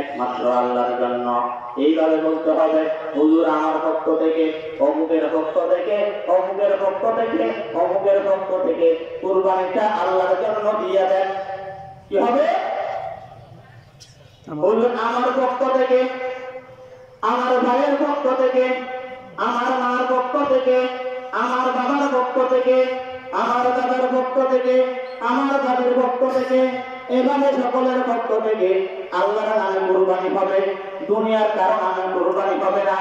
একমাত্র আল্লাহর জন্য। এইভাবে বলতে হবে, হুজুর আমার পক্ষ থেকে, অমুকের পক্ষ থেকে, অমুকের পক্ষ থেকে, অমুকের পক্ষ থেকে কুরবানিটা আল্লাহর জন্য দিয়ে দেন। কি হবে? হুজুর আমার পক্ষ থেকে, আমার ভাইয়ের পক্ষ থেকে, আমার মার পক্ষ থেকে, আমার বাবার পক্ষ থেকে, আমার দাদার পক্ষ থেকে, আমার দাদির পক্ষ থেকে, এভাবে সকলের পক্ষ থেকে আল্লাহর নামে কুরবানি হবে। দুনিয়ার কারো নামে কুরবানি হবে না,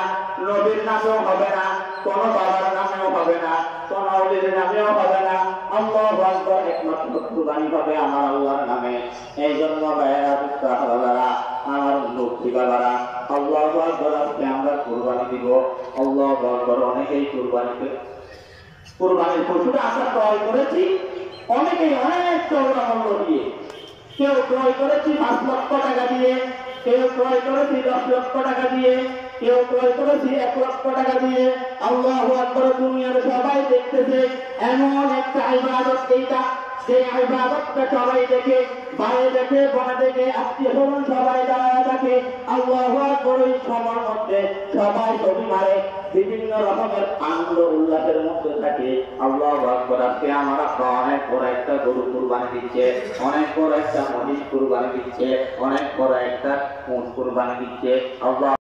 নবীর নামেও হবে না, কোন বাবার নামেও হবে না, কোন ওলির নামেও হবে না। আল্লাহু আকবার, একমাত্র কুরবানি হবে আমার আল্লাহর নামে। এই জন্য ভাইয়েরা, বাবারা, আমার লক্ষ্মী বাবারা, আল্লাহু আকবার, আজকে আমরা কুরবানি দিব। আল্লাহু আকবার। অনেকেই কুরবানির পশুটা আমরা ক্রয় করেছি, অনেকেই অনেক চওড়া মূল্য দিয়ে। কেউ ক্রয় করেছি 5 লক্ষ টাকা দিয়ে, কেউ ক্রয় করেছি 10 লক্ষ টাকা দিয়ে, কেউ ক্রয় করেছি 1 লক্ষ টাকা দিয়ে। আল্লাহু আকবার। দুনিয়ার সবাই দেখতেছে, এমন একটা ইবাদত এইটা, সেই ইবাদতটা সবাই দেখে, বাইরে দেখে, বনে দেখে, আত্মীয়-স্বজন সবাই দাঁড়ায় থাকে। আল্লাহু আকবার। এই সময়ের মধ্যে সবাই ছবি মারে, বিভিন্ন রকমের আনন্দ উল্লাসের মধ্যে থাকে। আল্লাহু আকবার। আজকে আমার আব্বা অনেক বড় একটা গরু কুরবানি দিচ্ছে, অনেক বড় একটা মহিষ কুরবানি দিচ্ছে, অনেক বড় একটা উট কুরবানি দিচ্ছে। আল্লাহ